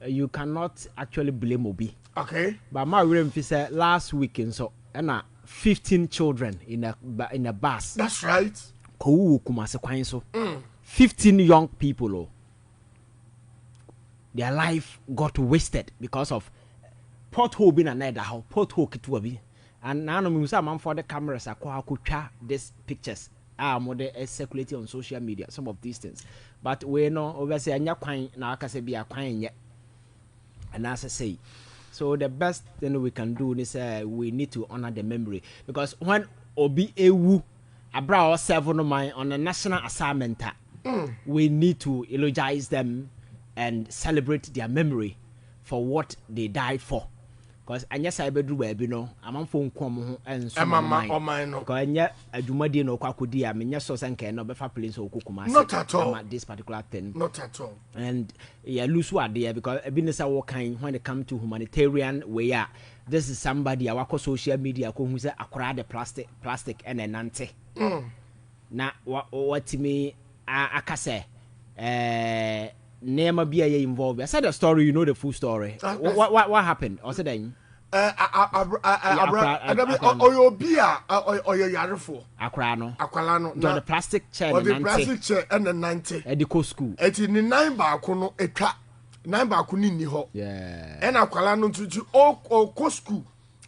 you cannot actually blame Obi. Okay. But my remember said last weekend so 15 children in a bus. That's right. 15 young people. Their life got wasted because of pothole being another how pothole kitwabi. And now I'm for the cameras are these pictures. Model circulating on social media, some of these things. But we know obviously anya kwan na aka say be a kwan yet. And as I say, so the best thing we can do is we need to honor the memory, because when Obi Ewu abra or 7 on a national assignment, we need to eulogize them and celebrate their memory for what they died for. Because anya say be do baby no amanfo nkom ho enso mine no because anya adwumadi no kwakodi a menya so sanke no be fa place okukuma not at all this particular thing, not at all. And yeah, lose what there because ebinesa wo kan when it come to humanitarian way, this is somebody our social media ko hu say akora the plastic and enante na what me akase Nema be involved. I said the story, you know the full story. What happened? I said then. Akwalano. No, the plastic chair. Or the plastic chair and the 90. At the school. It's in the 9 bakuno eka 9 bakuni ni ho. Yeah. And akwalano to all school.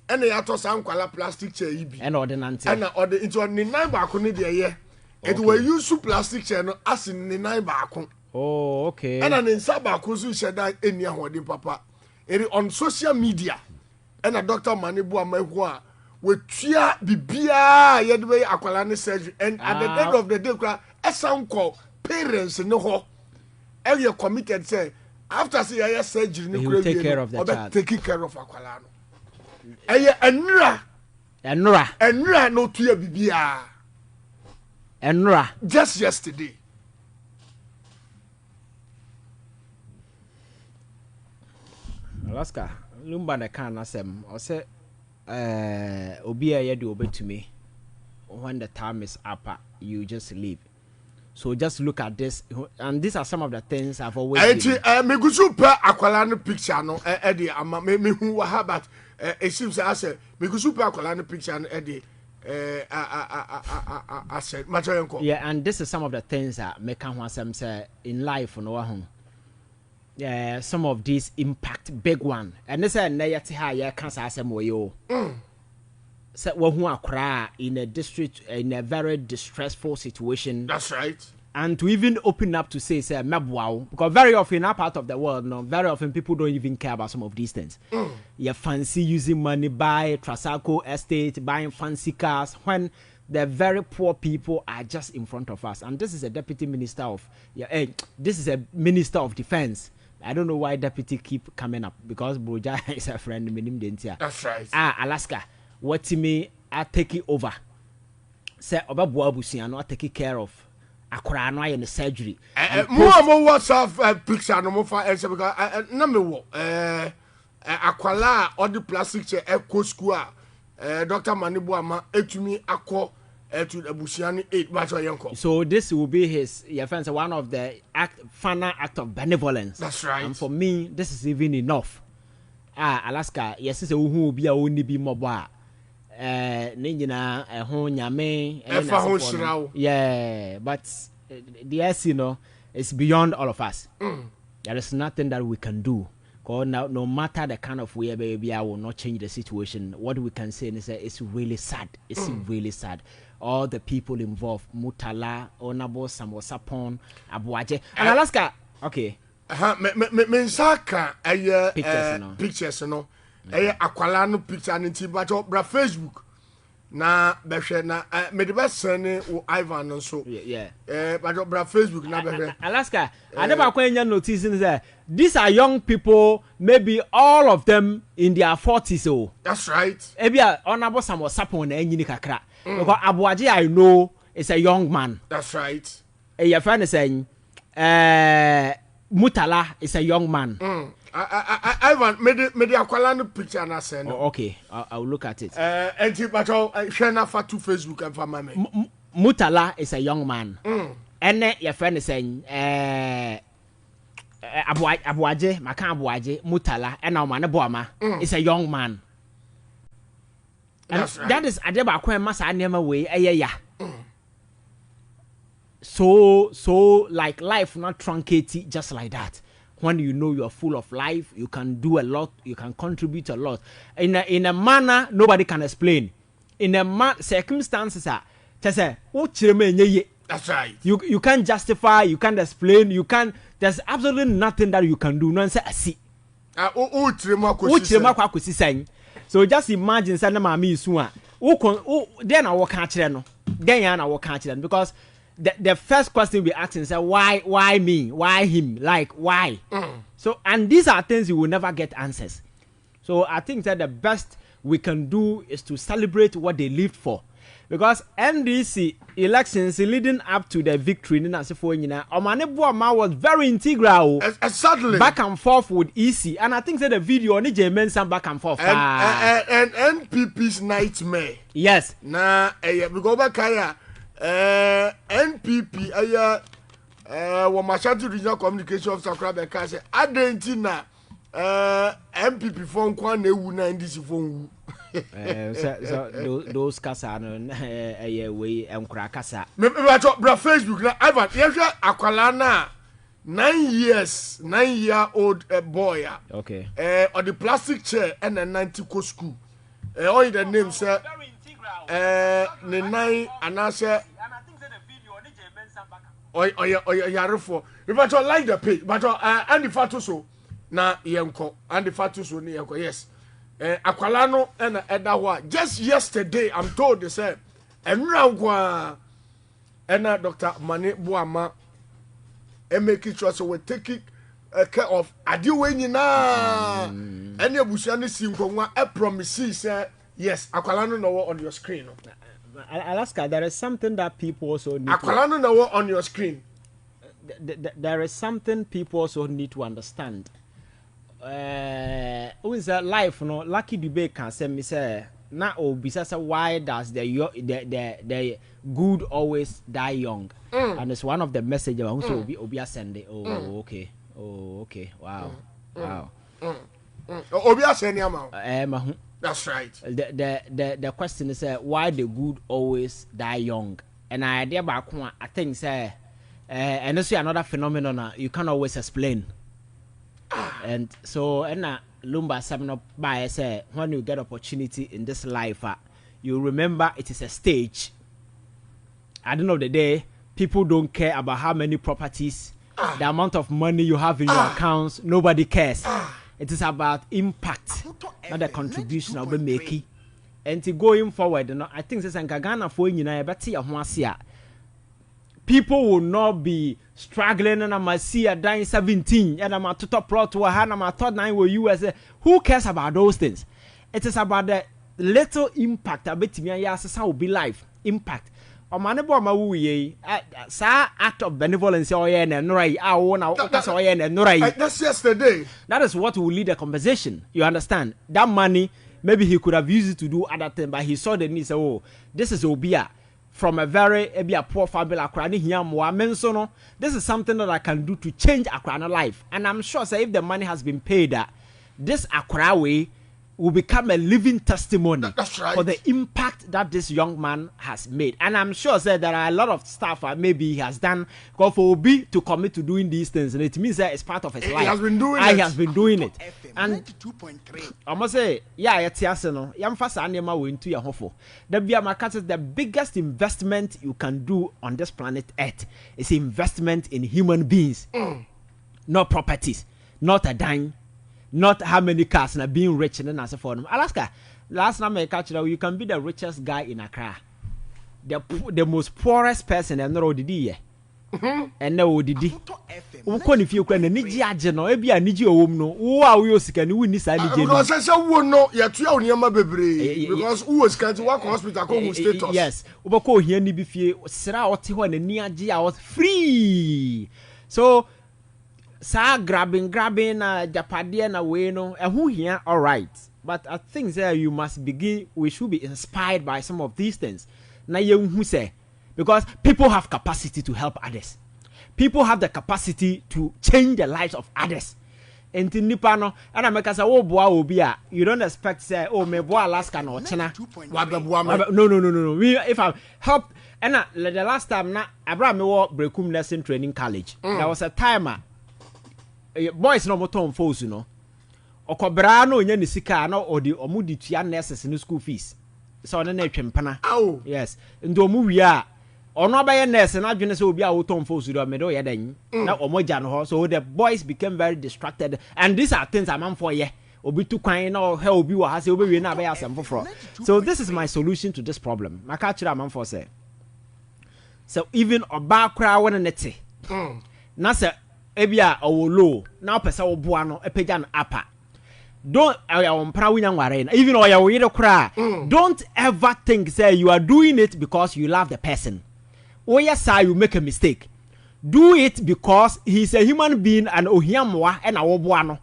And the atos ankwala plastic chair ibi. And order 90. And order into the 9 bakuni there yeah. It will use plastic chair no as in the 9 bakun. Oh, okay. And an insaba kuzu sheda eni ahodi papa. It on social media. And a Dr. Manibu Amehua with tia bibia yedwe akwalane surgery. And at the end of the day, a sound call parents no ho. Area committed say after say surgery, he will take care of the child. Taking care of akwalano. Enra no tia bibia. Enra. Just yesterday. Alaska, Lumba na can asem or say Obi a yedu obetumi. When the time is up, you just leave. So just look at this, and these are some of the things I've always. Me go super akwalano picture no Eddie ama me hu wa but it seems I say me go super akwalano picture no Eddie I said yeah, and this is some of the things that make am say in life no yeah, some of these impact big one. And this is na ha ya cancer asem we yo. So we hu akra in a district in a very distressful situation. That's right. And to even open up to say mebwao, because very often in our part of the world, no, very often people don't even care about some of these things. You fancy using money, buy Trasaco estate, buying fancy cars when the very poor people are just in front of us. And this is a deputy minister of this is a minister of defense. I don't know why deputy keep coming up, because Broja is a friend. That's right. Alaska, what to me, I take it over. Say Obabu Abusiano, I take care of. Akora no in the surgery. More WhatsApp picture no more for because number one akwala or the plastic chair eco school Dr. Manibu Ama etumi akọ to the Busiani 8 batch yanko. So this will be his friends one of the final act of benevolence. That's right. And for me this is even enough. Alaska yes is a who be a only be mobile. Yeah, but the SC, it's beyond all of us. There is nothing that we can do. Because now, no matter the kind of way, baby, I will not change the situation. What we can say is that it's really sad. It's really sad. All the people involved, Mutala, Onabo, Samosapon, Abuaje, and Alaska. Okay. Mensaka, pictures, no. Akwalano picture and intibato bra Facebook na behwe na me de besene wo Ivan nso but bra Facebook na behwe Alaska adeba kwanya notice say these are young people, maybe all of them in their 40s. Oh, that's right. Ebia onabo some sapon na enyini kakra because Abuaje I know is a young man. That's right. Your friend is saying Mutala is a young man. Ivan, me the akwalano picture na send. Okay, I'll look at it. But share na for to Facebook and for my Mutala is a young man. And your friend is saying Abuaje, Maka Abuaje, Mutala, and now Manabuama is a young man. And That's right. that is Adeba Kwen Masa Nema way, yeah. So like life not truncated just like that. When you know you're full of life, you can do a lot, you can contribute a lot. In a manner nobody can explain. In a circumstances that's right. You can't justify, you can't explain, you can't. There's absolutely nothing that you can do. No say see. So just imagine say na mama isu a. Then I walk catch no. Then I walk catch them because the first question we asking is why me? Why him? Like why? So and these are things you will never get answers. So I think that the best we can do is to celebrate what they lived for. Because NDC elections leading up to the victory in Nasifoyina, Omanebuama was very integral. Exactly. Back and forth with EC. And I think that the video on the back and forth. And NPP's nightmare. Yes. Nah, we go back here. NPP, Wamashanti Regional Communication Officer Krabeka said, Adentina, MPP phone kwan ewu na NDC phone. So those kasa no way kasa. Me bra Facebook na Ivan, yehwe akwala na 9-year-old boy. Okay. On the plastic chair and a 90 co school. All the name say the 9 anase Yarefo. If I don't like the page, but and the fatu so na yenko and the fatu so ni yenko. Yes. Akwala no and edawa just yesterday I'm told they said enra and Dr. Mane Buama make sure so we take care of adiwe nyina any abusia ne sinkonwa e promise say yes akwala no on your screen. Alaska, there is something that people also need akwala no on your screen. There is something people also need to understand. Who is that life? No, Lucky Dube can say me say na obisa say why does the good always die young? And it's one of the messages also Obia send it. Okay. Wow. Obia send him. That's right. The question is why the good always die young? And I idea back I think say and also another phenomenon you can't always explain. And so Lumba summing up by say when you get opportunity in this life you remember it is a stage. At the end of the day people don't care about how many properties the amount of money you have in your accounts. Nobody cares. It is about impact, not the contribution of the making. And to going forward, I think this Ghana for you people will not be struggling and I see a dying 17 and I'm a top pro to a hand, I'm a third 9 with USA. Who cares about those things? It is about the little impact. I bet me will be life impact. Act of benevolence that's yesterday. That is what will lead the conversation. You understand? That money, maybe he could have used it to do other things, but he saw the need. So, this is Obia from a very poor family. This is something that I can do to change Accra life. And I'm sure, say, if the money has been paid, this Accra way will become a living testimony for the impact that this young man has made. And I'm sure that there are a lot of stuff maybe he has done for Obi to commit to doing these things. And it means that it's part of his life. He has been doing it. He has been doing it. And I must say, the biggest investment you can do on this planet Earth is investment in human beings. Not properties, not a dime. Not how many cars and being rich and then as for them. Alaska, last time I catch you can be the richest guy in Accra. The most poorest person and no did and no did he. If you can Niji Ageno, Ebia Niji no, wow, you can win this idea. Because I said, no, you're too young, because who was going to work hospital status. Yes, Ubako here, Nibifi, Sra or Tiwan and Nia Gia was free. So, grabbing Japadia na way no who here all right, but I think that you must begin. We should be inspired by some of these things. Na who say because people have capacity to help others. people have the capacity to change the lives of others. And in Nipano, and I make us oh boy you don't expect say oh me boy Alaska no China. No. If I help and the last time na Abraham me work Brekum Nursing Training College. There was a timer. Boys no motor phones, you know. Okobra no nya ni sika na odi omudi tua nurses in school fees. So na twempana. Yes. Ndo omu wi a ono abaye nurse na adwene se obi a wo tom phones do me do ye dan. Na omoja no ho. So the boys became very distracted, and these are things I'm for ye. Obi tu kwan na he obi wa ha se obi wi na abaye asem foforo. So this is my solution to this problem. Maka kira am for say. So even oba kra won nete. Na se ebia owolo na opese wo boa no epeja no apa. Don't even don't ever think say you are doing it because you love the person. Oh yes, sir, you make a mistake. Do it because he's a human being and ohiamwa and awobuano.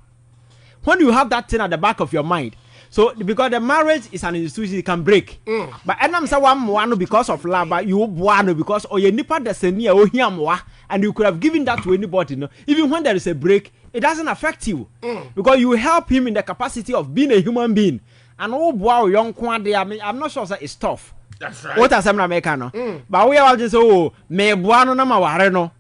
When you have that thing at the back of your mind, so because the marriage is an institution, it can break. But I'm say one because of love, but you buano because or you nipa desenia ohiamwa, and you could have given that to anybody. No? Even when there is a break, it doesn't affect you because you help him in the capacity of being a human being. And oh boy, young Kwande, I mean, I'm not sure that it's tough. That's right. What are Americano? But we are just me buano na mawareno.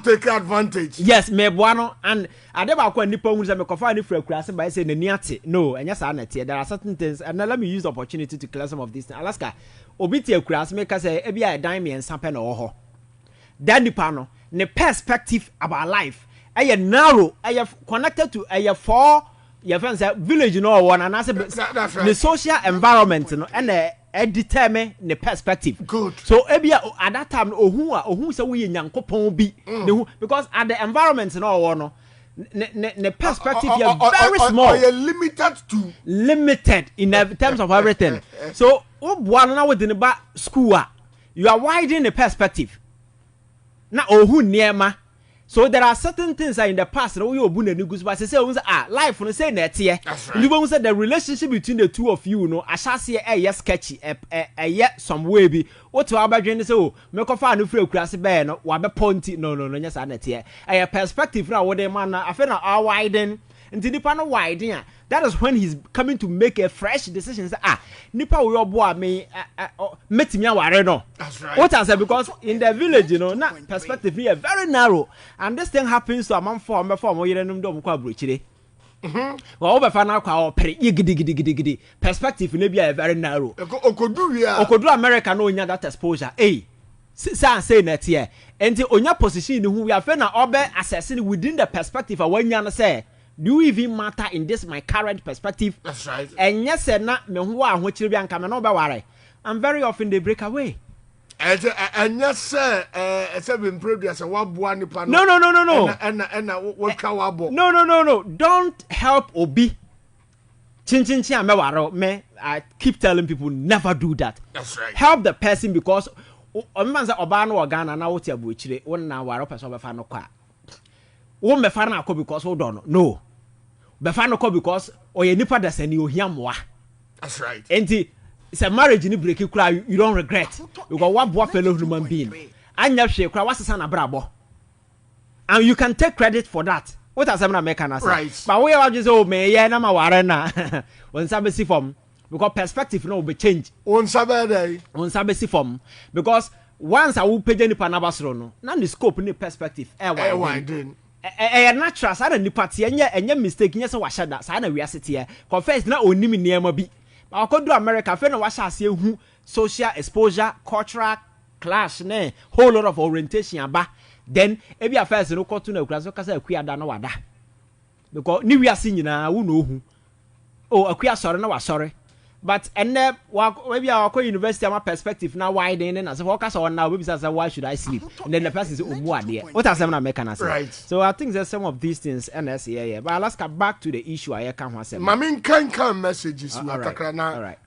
Take advantage. Yes, me buano and I never quite nipo who me confa ni free class by saying niati. No, and yes, there are certain things, and let me use the opportunity to clear some of these things. Alaska, obiti class make us say ebi a dime and sampen or ho. Then the the perspective about life I narrow I connected to a four your friends village you know one and I said the social environment and determine the perspective. Good. So ebia at that time who say we nyankopon bi because at the environment no one the perspective is very small. You're limited in terms of everything. So one now within the school you are widening the perspective. Na ohu niema. So there are certain things in the past that we obu na nigus but say life no say na tie. You say the relationship between the two of you no ashase e sketchy some way bi. What to abadwen say o me ko fa no free kurase be no wa be ponti no nya sa na tie. Perspective na wo dey man na afa na our widen nti nipa no widen a that is when he's coming to make a fresh decision. Say nipa we obo me metimi aware no. That's right. What I say because in the village you know na perspective here very narrow and this thing happens to a man for yerenum do kwa brochire. Well obefa na kwa opere gidi perspective na bia very narrow. Okodu America no onya that exposure. Say na tie. Enti onya position ni hu we afa na obe assessing within the perspective awanya no say do you even matter in this my current perspective? That's right. And yes, na me hu a ho chiri bia nka me no be ware. And very often they break away. And yes, been previous waboa nipa no. And what kawabo. No. Don't help Obi. Chin me I keep telling people never do that. That's right. Help the person because man say oba no Ghana na wo ti abuchire won na ware person be fa no kwa. Wo me fa na akọ because wo don no. Be fa no kwa because oye nipa da sani ohiamwa. That's right. Enti it's a marriage in break you cry you don't regret because what boy fellow human being anya hwe cry wasesa na brabo and you can take credit for that. What has na make na say right. But we are just me ye na ma ware na won sabe si form because perspective no be change won sabe si form because once I will page ni panabasro no na the scope ni perspective widen natural sa na nipa tie enye mistake nye se wa shada sa na wiasete confess na onim niema bi. Akodo America fe na washase hu social exposure cultural clash ne whole lot of orientation aba then ebi affairs no koto na akura so kasa akua da na wada because ni wiase nyina wo no hu akua sore na wasore but enne maybe our university ama perspective na widen na so focus on now we say why should I sleep and then the person say omu ade what are some na make na say right. So I think there's some of these things NS yeah but let's get back to the issue I can ho say mamin kan messages na kakra na all right.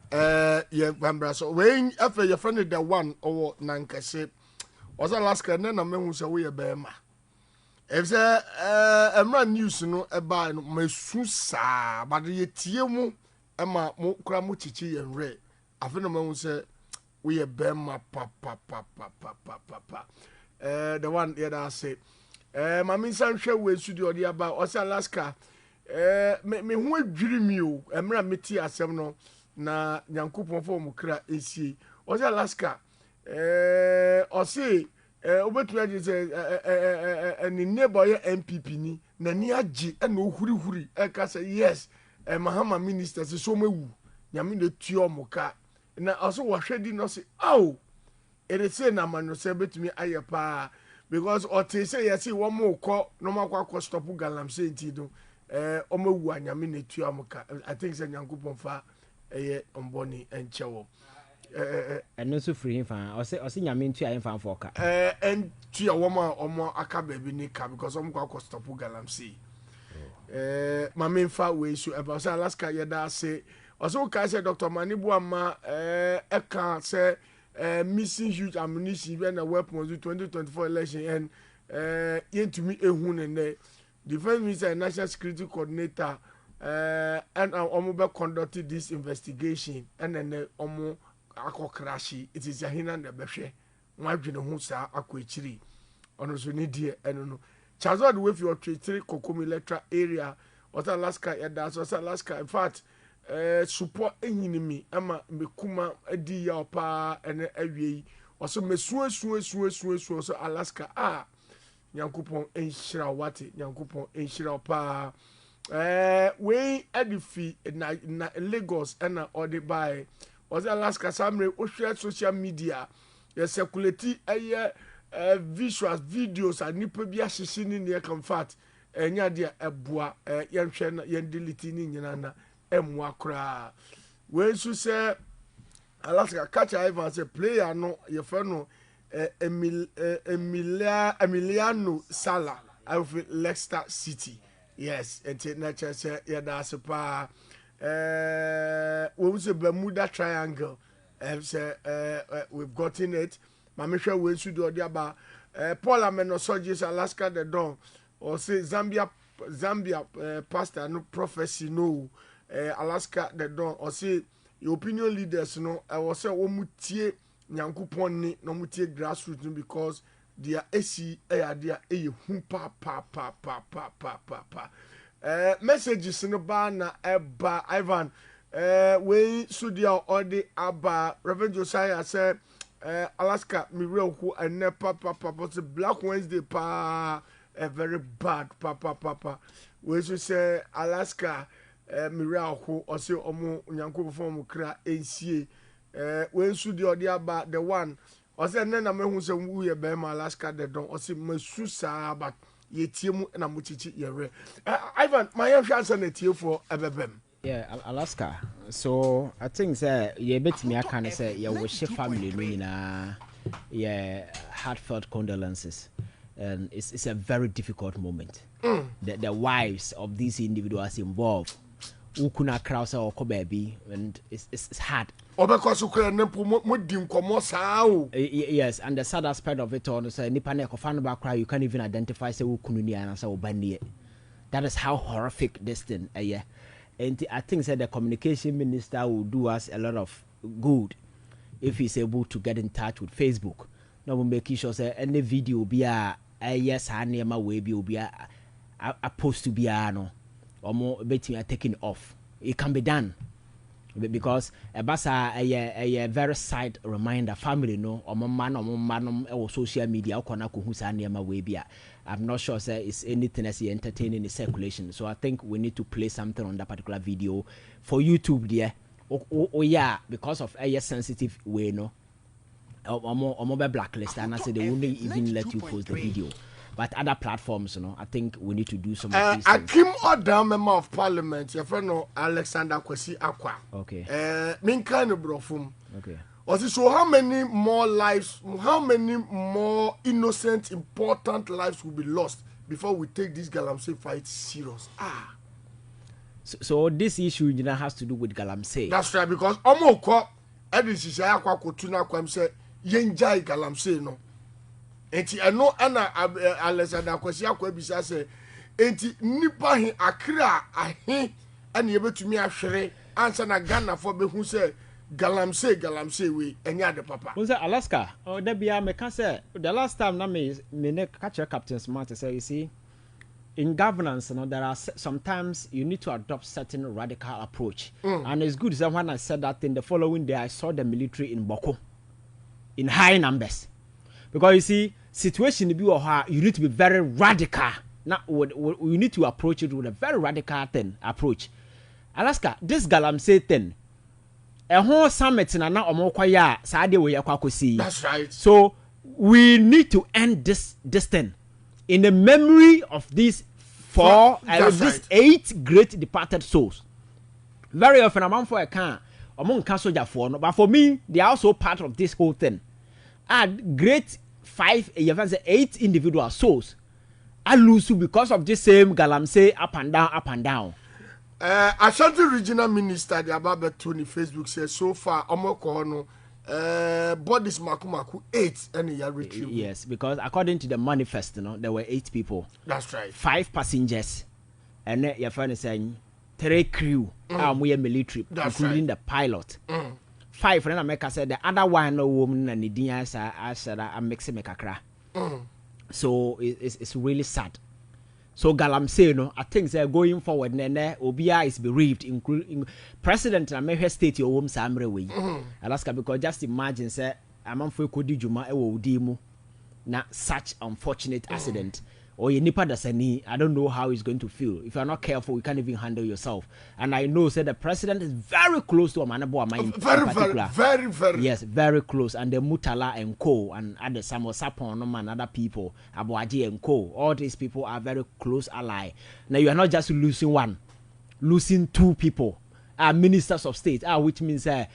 Yeah bambra so when after your friend the one or nankase was Alaska na mehu say we be ma if say emra news no e ba no masu sa but ye tie mu ema mo kura mo chichi yenre afena mahu say we a bema papa. The one that I say. My mean some share we studio the about us Alaska. Me who dream you, Emra meti asem no na Nyankopon for mu kra esi. Us Alaska. Osi obetuma je say any neighbor MPP ni na ni agi e na ohuri e ka say yes. Mahama minister say so mewu. Nyame na tuo mu ka. Na also wahwedi no say oh it is say na manu say betumi ayepa because ote say yes one more call no makwa stop galamsey nti do omewu anyame na tuo mu ka. I think say Nyankopon fa omboni enchewo no so free him fan o say nyame ntua him fan for ka en tua omo aka baby ni ka because omkwa stop galamsey mama fa we so about say Alaska yeda say also ka say Dr. Manibuama eka say missing huge ammunition when a weapons 2024 election and yentumi ehun ne defense minister and national security coordinator and omo conducted this investigation and then omo akokrashi it is yahina na behwe nwadwene hu sa akoechiri ono so ne die eno no Chazod with your 3 Kokomi electoral area or Alaska so Alaska in fact support enemy ama mekuma edi ya pa ene awie also mesuo so Alaska Nyankopon enhira wate Nyankopon enhira pa we edifi na Lagos na odi by was Alaska samre ohwe social media ye circulate visuals videos and nipa bi ahihye ni ne kan fat enya de eboa yenhwe na yen delete ni nyina na emwa kra we nso say Alaska catch Ivan say player no ye fa no Emiliano Sala of Leicester City yes enti na say ye da sepa we say Bermuda Triangle say we've gotten it. Mamisha we should do the about Paul Amenosoges Alaska the Dawn or say Zambia pastor no prophecy no Alaska the Dawn or say your opinion leaders no I was say omutie Nyankopon ni no mutie grassroots because their AC their hu pa messages no ba na eba Ivan we should dia or the aba Reverend Josiah say Alaska me real who and ne papa Black Wednesday pa very bad papa we should say Alaska me real who or say omo Nyankopon form kra ensie we should the other about the one or say na me hu say we ye be Alaska the don or say mesu sa but ye tie mu na muchichi ye re Ivan my answer na tie for ebebem. Yeah, Alaska. So I think say you bet me I can say your wish family heartfelt condolences, and it's a very difficult moment. The wives of these individuals involved, who couldn't cross or baby, and it's hard. Yes, and the sad aspect of it all is you can't even identify say who couldn't. That is how horrific this thing yeah. And I think that the communication minister will do us a lot of good if he's able to get in touch with Facebook. Now we make sure say any video be a yes hanema way be a post to be no or more betting taken off. It can be done because a basa a very side reminder family no or man or social media or way be. I'm not sure say it's anything as entertaining in circulation. So I think we need to play something on that particular video for YouTube there. Oh yeah, because of a sensitive way no. Or more blacklist and I say they won't even let you post the video. But other platforms, you know, I think we need to do some of these things. Akim Odam, member of parliament, your friend Alexander Kwesi Akwa. Okay. Min kind of brofum. Okay. So how many more lives, how many more innocent, important lives will be lost before we take this Galamsey fight serious? So this issue has to do with Galamsey. That's right, because Omoko, Edisi Akwa Kotuna Kwam said, Yenjai Galamsey no. Enti eno ana Alexander Kwesi Akwa bisa say enti nipa Accra ahe ana yebetumi ahwere ansa na Ghana for behu say galamsey we enya de papa. Was Alaska? Oh, there be a can say the last time na me catch your Captain Smart say, you see, in governance, you know, there are sometimes you need to adopt certain radical approach, and it's good. So when I said that thing, the following day I saw the military in Boko, in high numbers, because you see, situation be you need to be very radical. Now, you need to approach it with a very radical approach. Alaska, this galamsey thing. A whole summit in an omokwaya Saturday we see. That's right. So we need to end this thing in the memory of these these 8 great departed souls. Very often I'm for a can among soldier for no, but for me they are also part of this whole thing. And great 8 individual souls are lose because of this same galamsey up and down. Ashanti Regional Minister the Ababe Tony Facebook says so far Omoko bodies makumaku 8 and ya retrieve. Yes, because according to the manifest, you know, there were 8 people. That's right. 5 passengers, and then your friend is saying 3 crew, we are military, including the pilot. 5 and America said the other one no woman and the dias are mixing kakra. So it's really sad. So galamsey no, I think they're going forward. Nene Obia is bereaved, including President America State your home Samre way. Alaska, because just imagine say amanfo kodi juma ewo odimu na such unfortunate accident. Or you nipa dasani, I don't know how he's going to feel. If you're not careful, you can't even handle yourself. And I know said the president is very close to Amanabo Amai. Very. Yes, very close. And the Mutala and Co. and other Samuel Sapon and other people, Abuaji and Co. All these people are very close ally. Now you are not just losing one, losing 2 people. Ministers of state, which means say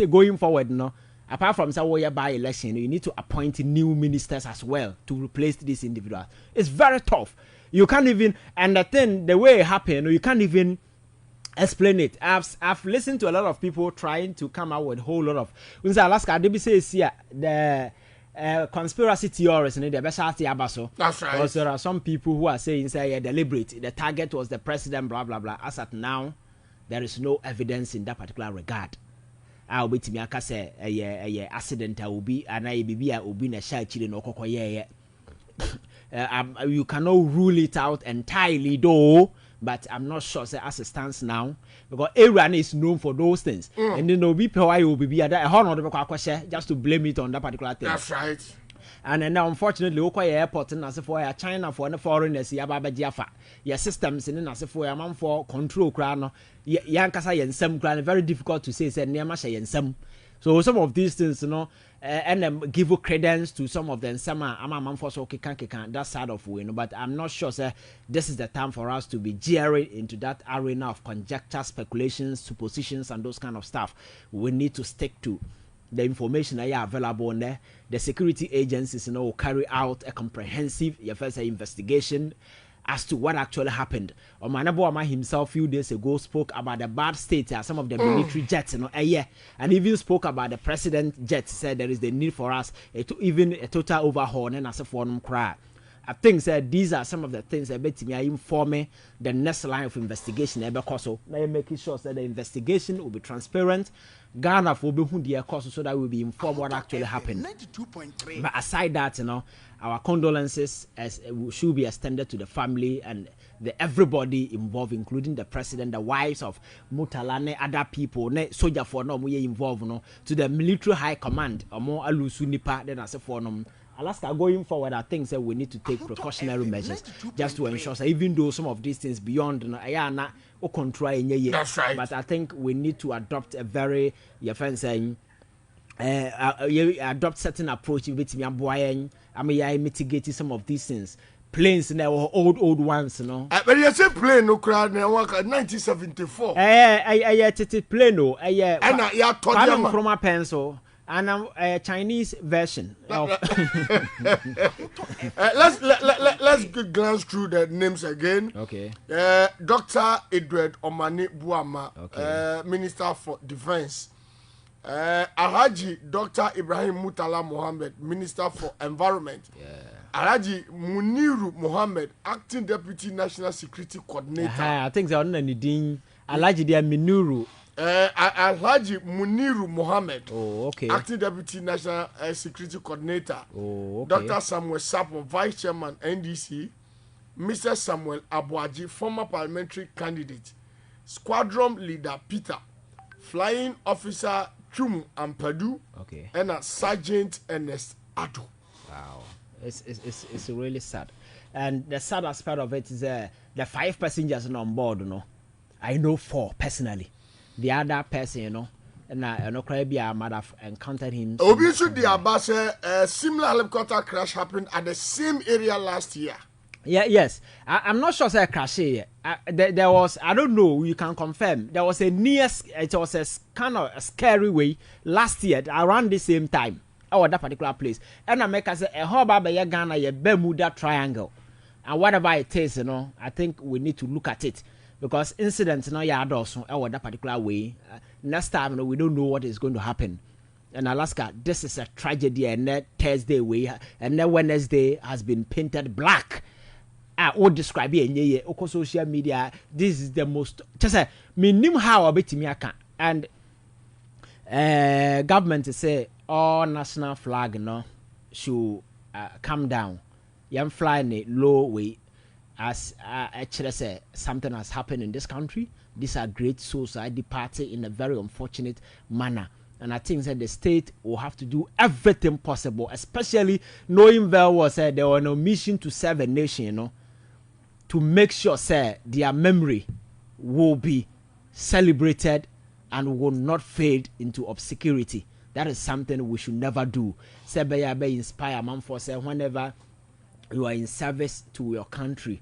going forward, no. Apart from say by election, you need to appoint new ministers as well to replace this individual. It's very tough. You can't even, and the way it happened, you can't even explain it. I've listened to a lot of people trying to come out with a whole lot of. When Alaska, they say here the conspiracy theorists in the best abaso. That's right. Because there are some people who are saying say deliberate. The target was the president. Blah blah blah. As at now, there is no evidence in that particular regard. I'll be to me a accident will be and I be obi na sha chile no kokoye. You cannot rule it out entirely though, but I'm not sure say as it stands now because Iran is known for those things. And then no be why will be at just to blame it on that particular thing. That's right. And then now, unfortunately, Okoye airport and as for China for the foreigners, Yababa Jaffa, your systems in as for a man for control crown, Yankasa and some crown, very difficult to say, said Nemasha and some. So some of these things, you know, and give credence to some of them. Some are man for so can that side of way, but I'm not sure, sir. This is the time for us to be jeering into that arena of conjecture, speculations, suppositions, and those kind of stuff. We need to stick to the information that are available on there. The security agencies, you know, will carry out a comprehensive investigation as to what actually happened. Omanabo Ama himself a few days ago spoke about the bad state some of the military jets, you know, and even spoke about the president jet. Said there is the need for us even a total overhaul and as a form cry. I think that these are some of the things that bet me informing the next line of investigation. Now making sure that the investigation will be transparent. Ghana will be who their course so that we'll be informed what actually happened. But aside that, you know, our condolences should be extended to the family and everybody involved, including the president, the wives of Mutalane, other people, soldier for no involved, no, to the military high command, or more alusu nipa than as a form. Alaska, going forward, I think that we need to take precautionary measures just to ensure that even though some of these things beyond control, that's right. But I think we need to adopt a very adopt certain approach with mitigating some of these things. Planes now old ones, you know. But you say plane no crowd now 1974. Plane no. And ya chroma pencil. And a Chinese version. Let's glance through the names again. Okay. Dr. Edward Omani Buama, okay. Minister for Defence. Alhaji Dr. Ibrahim Mutala Mohammed, Minister for Environment. Yeah. Alhaji Muniru Mohammed, Acting Deputy National Security Coordinator. I think they're on the Alhaji Muniru. Alhaji Muniru Mohammed, acting deputy national security coordinator. Dr. Samuel Sapo, vice chairman NDC. Mr. Samuel Abuaji, former parliamentary candidate. Squadron leader Peter, flying officer Chum Ampadu, and a Sergeant Ernest Ado. Wow, it's really sad. And the sad aspect of it is the 5 passengers on board. I know 4 personally. The other person, and I might have encountered him. Obviously, the Abbas, a similar helicopter crash happened at the same area last year. Yes. I'm not sure it's a crash here. There was, I don't know, you can confirm. There was it was a kind of a scary way last year around the same time. That particular place. And I make us say, how about Ghana, a Bermuda Triangle? And whatever it is, I think we need to look at it. Because incidents also that particular way. Next time we don't know what is going to happen. In Alaska, this is a tragedy, and that Thursday way, and then Wednesday has been painted black. I would describe it in social media. This is the most just say minimum how a bit me and government say all national flag should come down. Young flying a low way. As actually say something has happened in this country. These are great souls are departed in a very unfortunate manner, and I think that the state will have to do everything possible, especially knowing very well say they were on a mission to serve a nation, to make sure say their memory will be celebrated and will not fade into obscurity. That is something we should never do. Say be inspire man for say whenever you are in service to your country,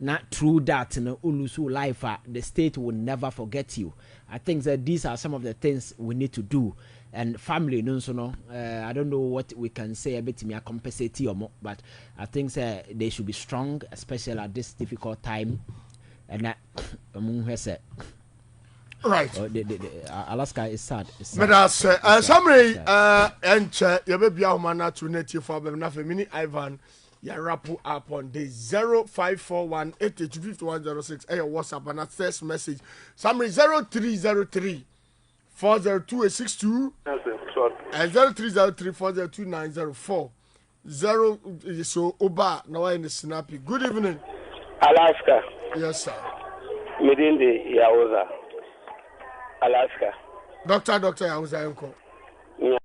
not through that ulusu life, the state will never forget you. I think that these are some of the things we need to do. And family, I don't know what we can say a bit me compensate or more, but I think they should be strong, especially at this difficult time. And that right. Alaska is sad. But as summary, and you may be our man to native for mini Ivan. Ya rapu up on the 0541 825106 your WhatsApp and that text message. Summary 0303 402 and 0303 402 0 so Oba now in the snappy. Good evening. Alaska. Yes, sir. Midindi Yaoza. Alaska. Doctor Yaoza Uncle.